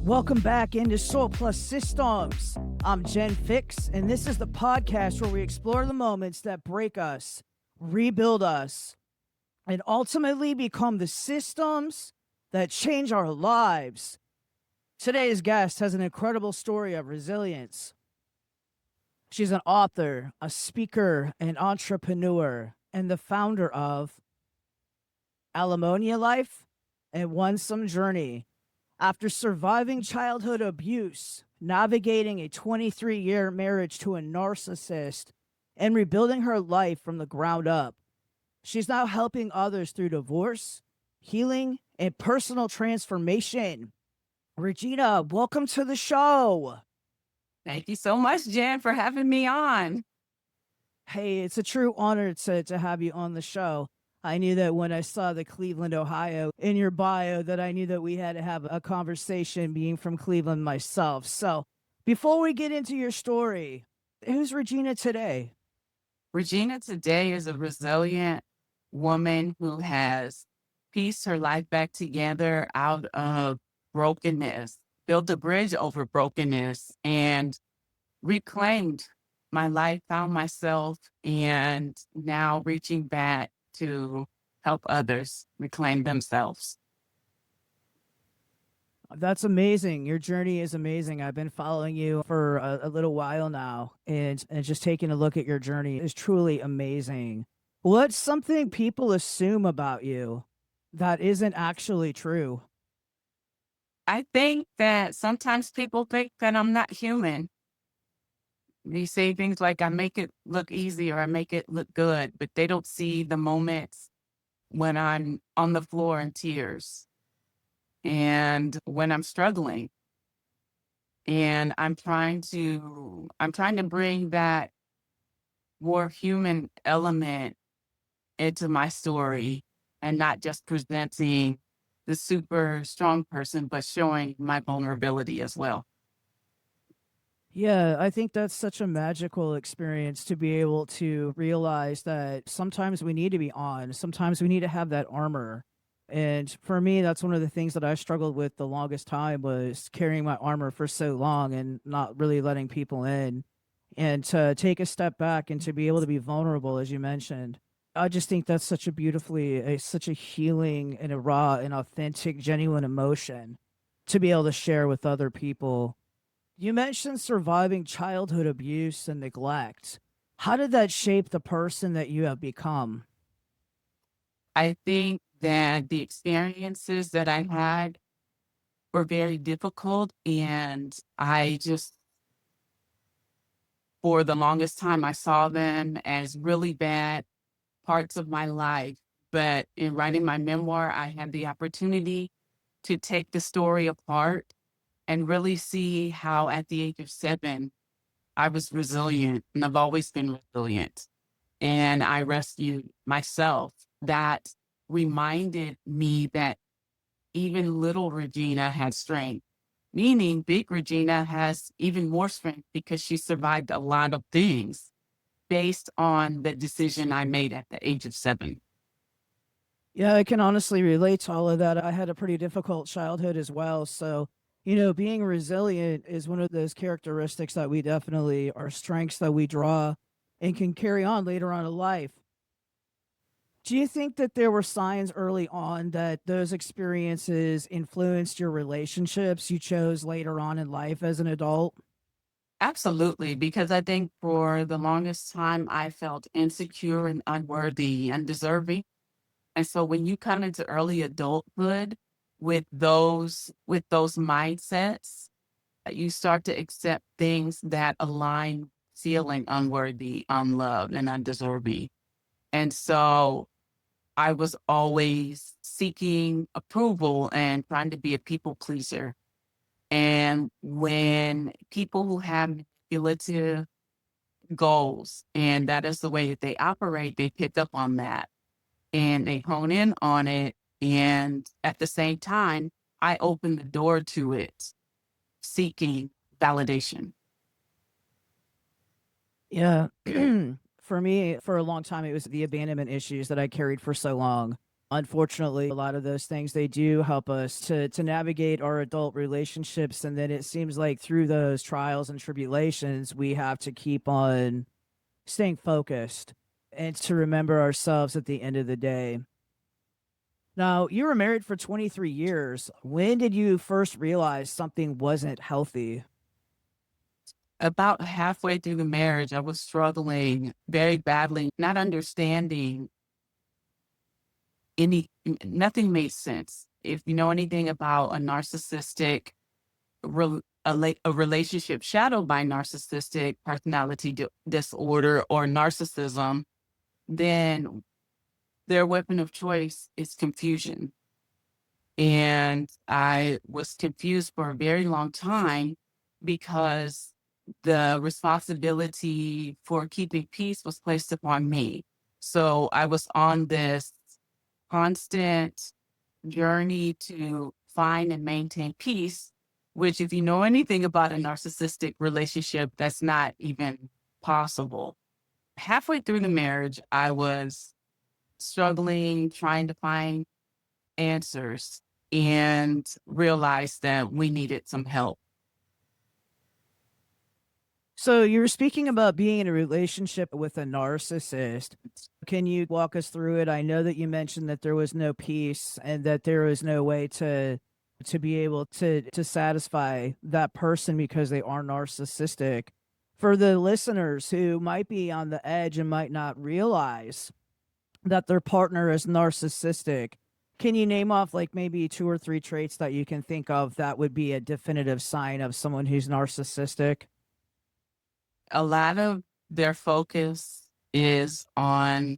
Welcome back into Soul Plus Systems. I'm Jenn Fix, and this is the podcast where we explore the moments that break us, rebuild us, and ultimately become the systems that change our lives. Today's guest has an incredible story of resilience. She's an author, a speaker, an entrepreneur, and the founder of Alimonia Life and Onesome Journey. After surviving childhood abuse, navigating a 23-year marriage to a narcissist, and rebuilding her life from the ground up, she's now helping others through divorce, healing, and personal transformation. Regina, welcome to the show. Thank you so much, Jen, for having me on. Hey, it's a true honor to have you on the show. I knew that when I saw the Cleveland, Ohio in your bio, that I knew that we had to have a conversation being from Cleveland myself. So before we get into your story, who's Regina today? Regina today is a resilient woman who has pieced her life back together out of brokenness, built a bridge over brokenness, and reclaimed my life, found myself, and now reaching back to help others reclaim themselves. That's amazing. Your journey is amazing. I've been following you for a little while now, and just taking a look at your journey is truly amazing. What's something people assume about you that isn't actually true? I think that sometimes people think that I'm not human. They say things like I make it look easy or I make it look good, but they don't see the moments when I'm on the floor in tears and when I'm struggling. And I'm trying to bring that more human element into my story and not just presenting the super strong person, but showing my vulnerability as well. Yeah, I think that's such a magical experience to be able to realize that sometimes we need to be on, sometimes we need to have that armor. And for me, that's one of the things that I struggled with the longest time was carrying my armor for so long and not really letting people in. And to take a step back and to be able to be vulnerable, as you mentioned, I just think that's such a such a healing and a raw and authentic, genuine emotion to be able to share with other people. You mentioned surviving childhood abuse and neglect. How did that shape the person that you have become? I think that the experiences that I had were very difficult, and I just, for the longest time, I saw them as really bad parts of my life. But in writing my memoir, I had the opportunity to take the story apart and really see how at the age of 7, I was resilient, and I've always been resilient. And I rescued myself. That reminded me that even little Regina had strength, meaning big Regina has even more strength because she survived a lot of things based on the decision I made at the age of 7. Yeah, I can honestly relate to all of that. I had a pretty difficult childhood as well. So, being resilient is one of those characteristics that we definitely are strengths that we draw and can carry on later on in life. Do you think that there were signs early on that those experiences influenced your relationships you chose later on in life as an adult? Absolutely, because I think for the longest time I felt insecure and unworthy, undeserving. And so when you come into early adulthood with those mindsets, you start to accept things that align feeling unworthy, unloved, and undeserving. And so I was always seeking approval and trying to be a people pleaser. And when people who have manipulative goals, and that is the way that they operate, they pick up on that and they hone in on it. And at the same time, I open the door to it, seeking validation. Yeah. For me, for a long time, it was the abandonment issues that I carried for so long. Unfortunately, a lot of those things, they do help us to navigate our adult relationships, and then it seems like through those trials and tribulations, we have to keep on staying focused and to remember ourselves at the end of the day. Now, you were married for 23 years. When did you first realize something wasn't healthy? About halfway through the marriage, I was struggling very badly, not understanding nothing made sense. If you know anything about a narcissistic a relationship shadowed by narcissistic personality disorder or narcissism, then their weapon of choice is confusion. And I was confused for a very long time because the responsibility for keeping peace was placed upon me. So I was on this constant journey to find and maintain peace, which, if you know anything about a narcissistic relationship, that's not even possible. Halfway through the marriage, I was struggling, trying to find answers, and realized that we needed some help. So you were speaking about being in a relationship with a narcissist. Can you walk us through it? I know that you mentioned that there was no peace and that there was no way to be able to satisfy that person because they are narcissistic. For the listeners who might be on the edge and might not realize that their partner is narcissistic, can you name off like maybe two or three traits that you can think of that would be a definitive sign of someone who's narcissistic? A lot of their focus is on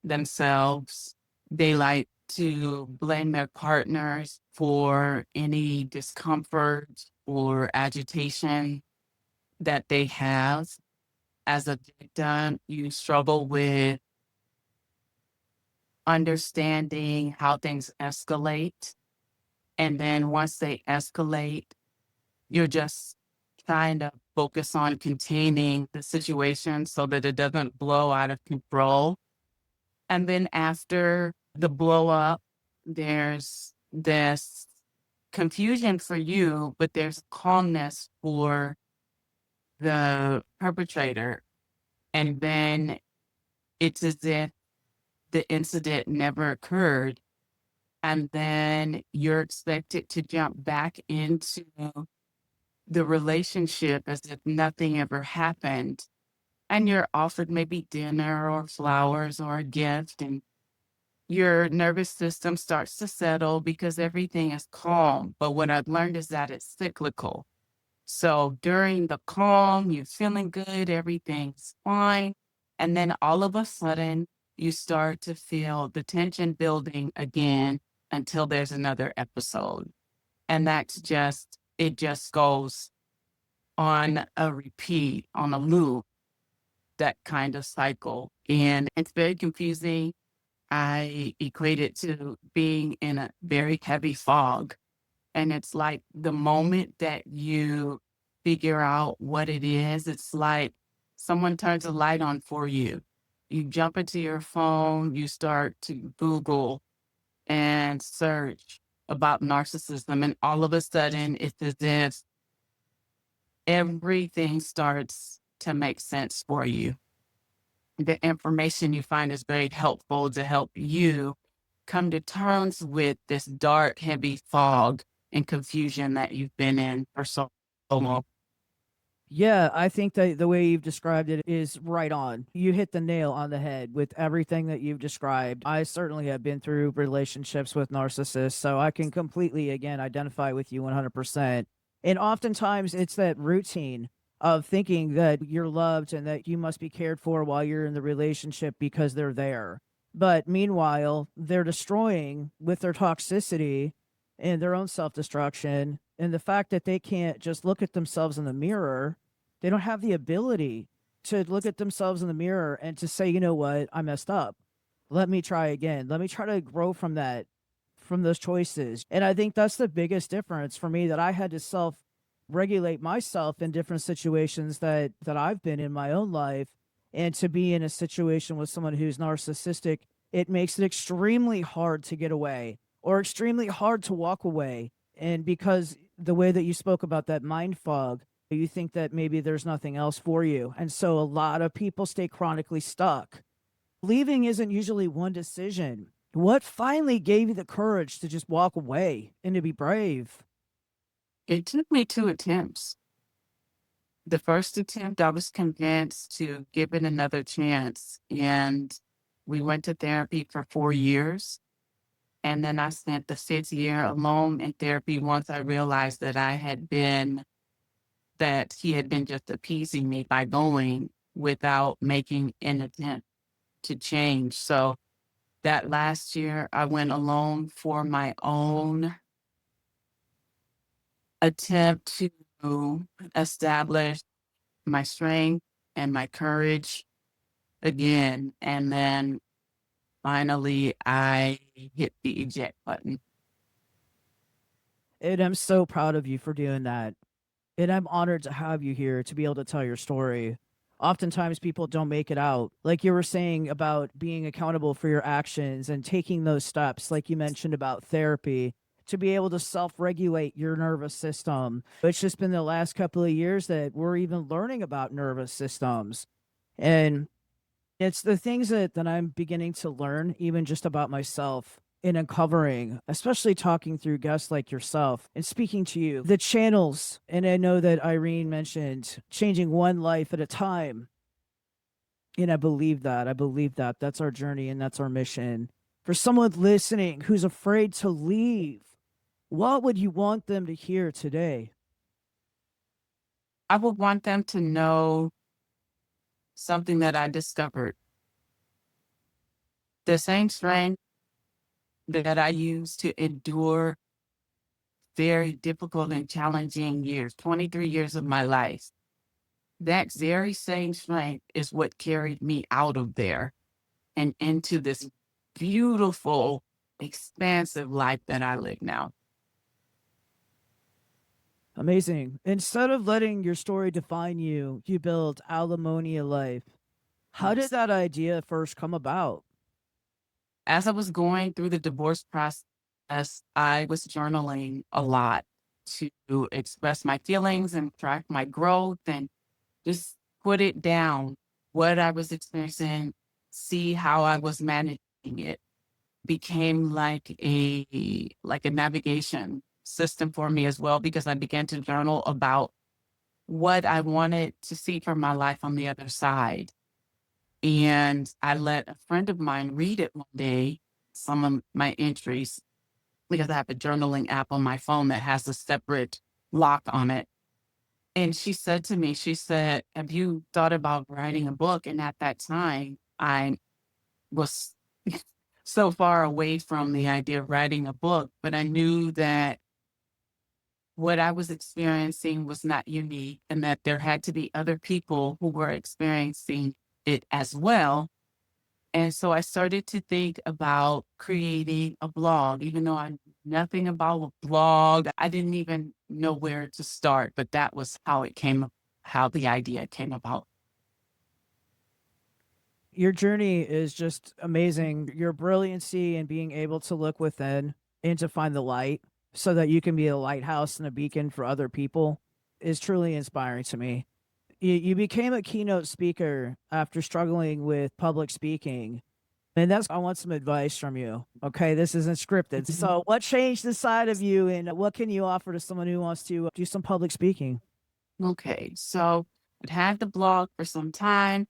themselves. They like to blame their partners for any discomfort or agitation that they have. As a victim, you struggle with understanding how things escalate. And then once they escalate, you're just trying to focus on containing the situation so that it doesn't blow out of control. And then after the blow up, there's this confusion for you, but there's calmness for the perpetrator. And then it's as if the incident never occurred. And then you're expected to jump back into the relationship as if nothing ever happened. And you're offered maybe dinner or flowers or a gift, and your nervous system starts to settle because everything is calm. But what I've learned is that it's cyclical. So during the calm, you're feeling good, everything's fine. And then all of a sudden, you start to feel the tension building again until there's another episode. And it just goes on a repeat, on a loop, that kind of cycle. And it's very confusing. I equate it to being in a very heavy fog. And it's like the moment that you figure out what it is, it's like someone turns a light on for you. You jump into your phone, you start to Google and search about narcissism, and all of a sudden it's as if everything starts to make sense for you. The information you find is very helpful to help you come to terms with this dark, heavy fog and confusion that you've been in for so long. Yeah, I think that the way you've described it is right on. You hit the nail on the head with everything that you've described. I certainly have been through relationships with narcissists, so I can completely, again, identify with you 100%. And oftentimes it's that routine of thinking that you're loved and that you must be cared for while you're in the relationship because they're there. But meanwhile, they're destroying with their toxicity and their own self destruction. And the fact that they can't just look at themselves in the mirror, they don't have the ability to look at themselves in the mirror and to say, you know what, I messed up. Let me try again. Let me try to grow from that, from those choices. And I think that's the biggest difference for me, that I had to self regulate myself in different situations that I've been in my own life. And to be in a situation with someone who's narcissistic, it makes it extremely hard to get away or extremely hard to walk away. And because the way that you spoke about that mind fog, you think that maybe there's nothing else for you. And so a lot of people stay chronically stuck. Leaving isn't usually one decision. What finally gave you the courage to just walk away and to be brave? It took me 2 attempts. The first attempt, I was convinced to give it another chance, and we went to therapy for 4 years, and then I spent the 6th year alone in therapy once I realized that he had been just appeasing me by going without making an attempt to change. So that last year, I went alone for my own attempt to establish my strength and my courage again. And then finally, I hit the eject button. And I'm so proud of you for doing that. And I'm honored to have you here to be able to tell your story. Oftentimes, people don't make it out. Like you were saying about being accountable for your actions and taking those steps, like you mentioned about therapy, to be able to self regulate your nervous system. It's just been the last couple of years that we're even learning about nervous systems. And it's the things that I'm beginning to learn, even just about myself in uncovering, especially talking through guests like yourself and speaking to you, the channels. And I know that Irene mentioned changing one life at a time. And I believe that. I believe that. That's our journey and that's our mission. For someone listening who's afraid to leave, what would you want them to hear today? I would want them to know something that I discovered. The same strength that I used to endure very difficult and challenging years, 23 years of my life. That very same strength is what carried me out of there and into this beautiful, expansive life that I live now. Amazing. Instead of letting your story define you, you build Alimonia life. How did Yes. that idea first come about? As I was going through the divorce process, I was journaling a lot to express my feelings and track my growth and just put it down, what I was experiencing, see how I was managing it. Became like a navigation system for me as well, because I began to journal about what I wanted to see from my life on the other side. And I let a friend of mine read it one day, some of my entries, because I have a journaling app on my phone that has a separate lock on it. And she said to me, she said, "Have you thought about writing a book?" And at that time, I was so far away from the idea of writing a book, but I knew that what I was experiencing was not unique and that there had to be other people who were experiencing it as well. And so I started to think about creating a blog, even though I knew nothing about a blog. I didn't even know where to start, but that was how the idea came about. Your journey is just amazing. Your brilliancy and being able to look within and to find the light so that you can be a lighthouse and a beacon for other people is truly inspiring to me. You became a keynote speaker after struggling with public speaking. And that's, I want some advice from you. Okay, this isn't scripted. So, what changed inside of you, and what can you offer to someone who wants to do some public speaking? Okay, so I'd had the blog for some time.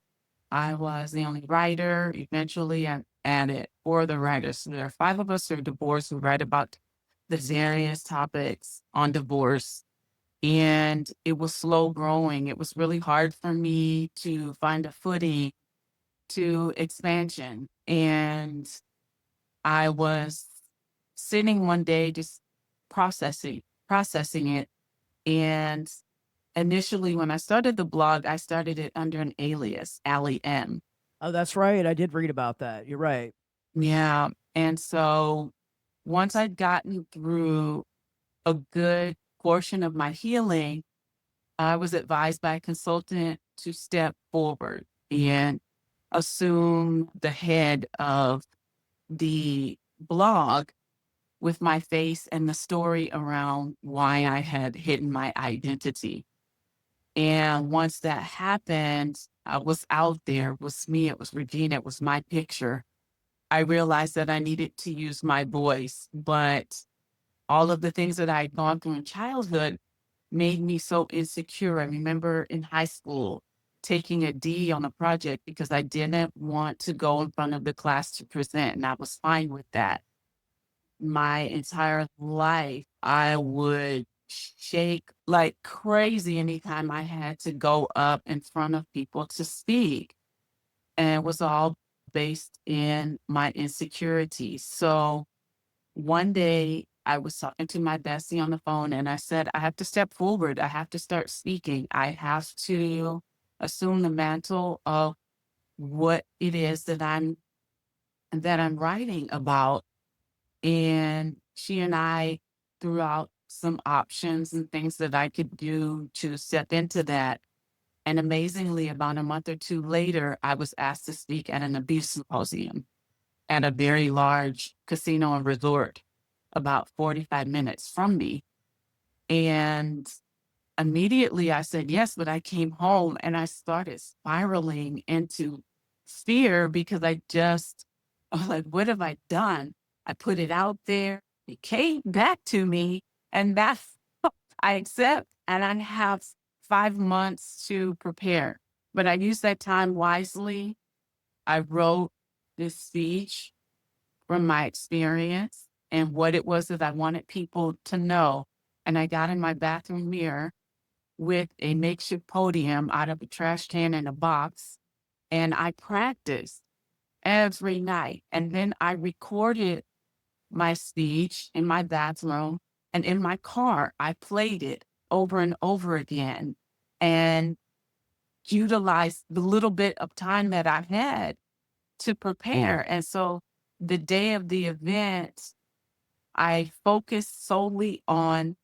I was the only writer. Eventually, I added 4 other writers. So there are 5 of us who are divorced who write about the various topics on divorce. And it was slow growing. It was really hard for me to find a footing to expansion. And I was sitting one day just processing it. And initially, when I started the blog, I started it under an alias, Allie M. Oh, that's right. I did read about that. You're right. Yeah. And so once I'd gotten through a good portion of my healing, I was advised by a consultant to step forward and assume the head of the blog with my face and the story around why I had hidden my identity. And once that happened, I was out there, it was me, it was Regina, it was my picture. I realized that I needed to use my voice, but all of the things that I'd gone through in childhood made me so insecure. I remember in high school taking a D on a project because I didn't want to go in front of the class to present, and I was fine with that. My entire life, I would shake like crazy anytime I had to go up in front of people to speak. And it was all based in my insecurities. So one day I was talking to my bestie on the phone and I said, I have to step forward. I have to start speaking. I have to assume the mantle of what it is that I'm writing about. And she and I threw out some options and things that I could do to step into that. And amazingly, about a month or two later, I was asked to speak at an abuse symposium at a very large casino and resort about 45 minutes from me. And immediately I said yes, but I came home and I started spiraling into fear because I was like, what have I done? I put it out there. It came back to me, and that's I accept, and I have 5 months to prepare. But I used that time wisely. I wrote this speech from my experience and what it was that I wanted people to know. And I got in my bathroom mirror with a makeshift podium out of a trash can and a box, and I practiced every night. And then I recorded my speech in my bathroom, and in my car, I played it over and over again and utilized the little bit of time that I had to prepare. And so the day of the event, I focused solely on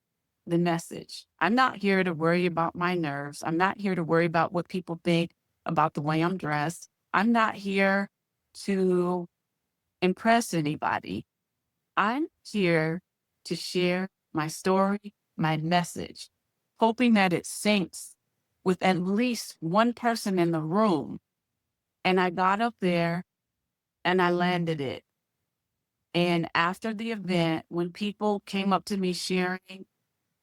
the message. I'm not here to worry about my nerves. I'm not here to worry about what people think about the way I'm dressed. I'm not here to impress anybody. I'm here to share my story, my message, hoping that it syncs with at least one person in the room. And I got up there and I landed it. And after the event, when people came up to me sharing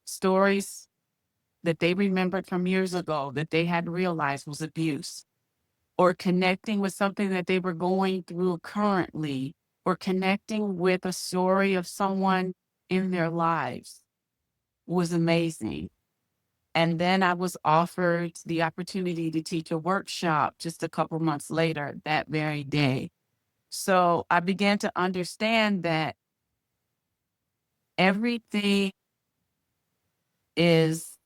stories that they remembered from years ago that they had realized was abuse, or connecting with something that they were going through currently, or connecting with a story of someone in their lives, was amazing. And then I was offered the opportunity to teach a workshop just a couple months later that very day. So I began to understand that everything is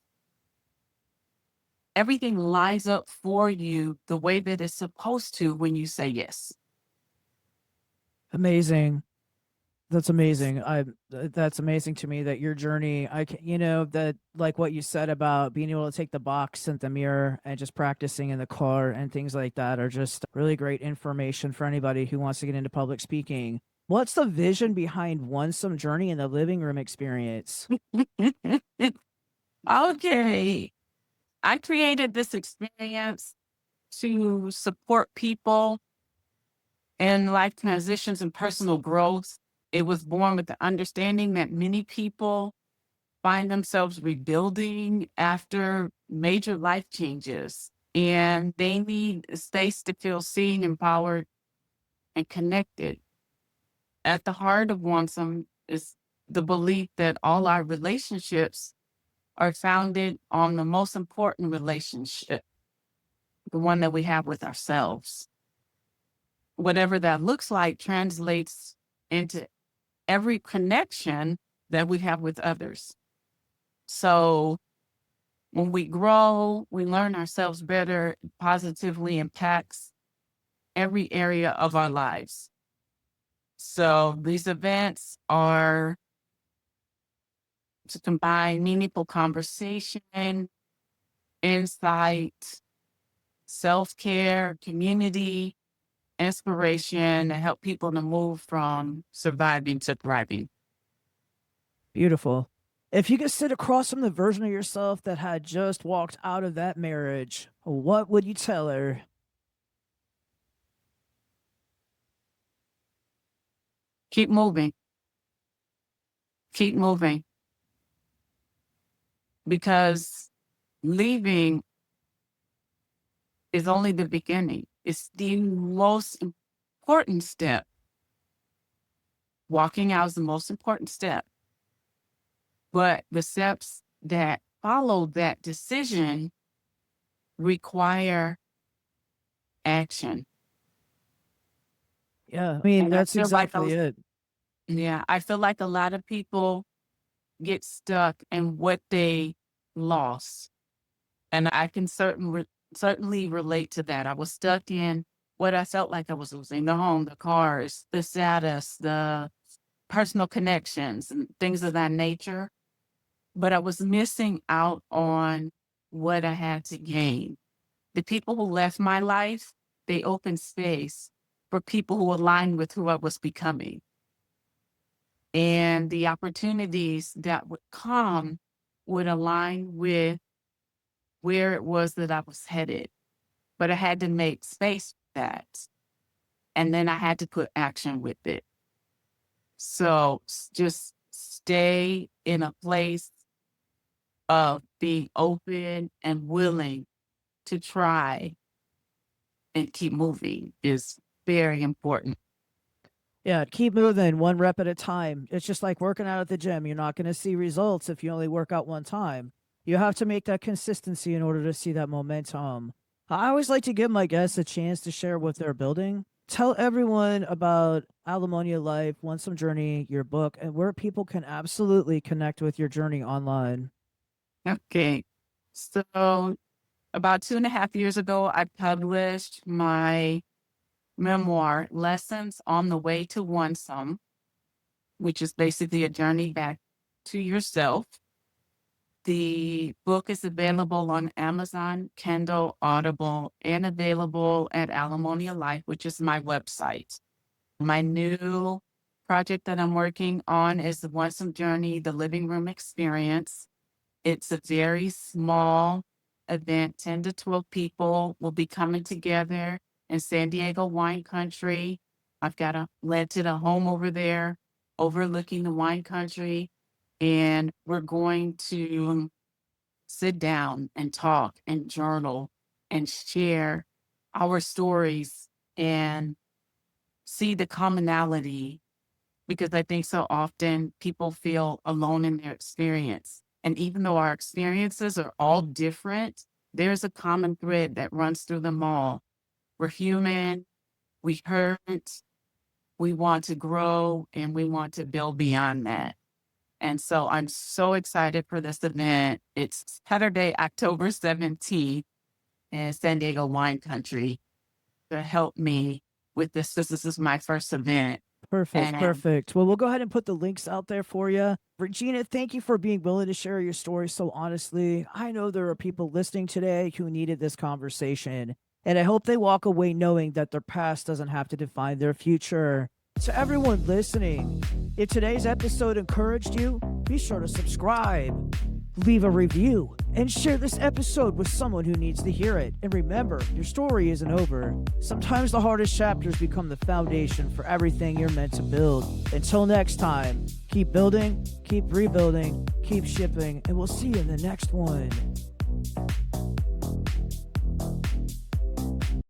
everything lines up for you the way that it's supposed to when you say yes. Amazing. That's amazing. That's amazing to me that your journey, that like what you said about being able to take the box and the mirror and just practicing in the car and things like that are just really great information for anybody who wants to get into public speaking. What's the vision behind Onesome Journey in the living room experience? Okay. I created this experience to support people in life transitions and personal growth. It was born with the understanding that many people find themselves rebuilding after major life changes, and they need a space to feel seen, empowered, and connected. At the heart of Onesome is the belief that all our relationships are founded on the most important relationship, the one that we have with ourselves. Whatever that looks like translates into every connection that we have with others. So when we grow, we learn ourselves better, it positively impacts every area of our lives. So these events are to combine meaningful conversation, insight, self-care, community, inspiration to help people to move from surviving to thriving. Beautiful. If you could sit across from the version of yourself that had just walked out of that marriage, what would you tell her? Keep moving. Keep moving. Because leaving is only the beginning. It's the most important step. Walking out is the most important step. But the steps that follow that decision require action. Yeah, I mean, And I that's feel like exactly it. I feel like a lot of people get stuck in what they lost. And I can certainly relate to that. I was stuck in what I felt like I was losing: the home, the cars, the status, the personal connections, and things of that nature. But I was missing out on what I had to gain. The people who left my life, they opened space for people who aligned with who I was becoming. And the opportunities that would come would align with where it was that I was headed. But I had to make space for that. And then I had to put action with it. So just stay in a place of being open and willing to try and keep moving is very important. Yeah, keep moving one rep at a time. It's just like working out at the gym. You're not going to see results if you only work out one time. You have to make that consistency in order to see that momentum. I always like to give my guests a chance to share what they're building. Tell everyone about Alimonia Life, Onesome Journey, your book, and where people can absolutely connect with your journey online. Okay. So about 2.5 years ago, I published my memoir, Lessons on the Way to Onesome, which is basically a journey back to yourself. The book is available on Amazon, Kindle, Audible, and available at Alimonia Life, which is my website. My new project that I'm working on is the Onesome Journey, the Living Room Experience. It's a very small event. 10 to 12 people will be coming together in San Diego wine country. I've got rented a home over there overlooking the wine country. And we're going to sit down and talk and journal and share our stories and see the commonality, because I think so often people feel alone in their experience. And even though our experiences are all different, there's a common thread that runs through them all. We're human, we hurt, we want to grow, and we want to build beyond that. And so I'm so excited for this event. It's Saturday, October 17th in San Diego wine country to help me with this. This is my first event. Perfect, perfect. Well, we'll go ahead and put the links out there for you. Regina, thank you for being willing to share your story so honestly. I know there are people listening today who needed this conversation, and I hope they walk away knowing that their past doesn't have to define their future. To everyone listening, if today's episode encouraged you, be sure to subscribe, leave a review, and share this episode with someone who needs to hear it. And remember, your story isn't over. Sometimes the hardest chapters become the foundation for everything you're meant to build. Until next time, keep building, keep rebuilding, keep shipping, and we'll see you in the next one.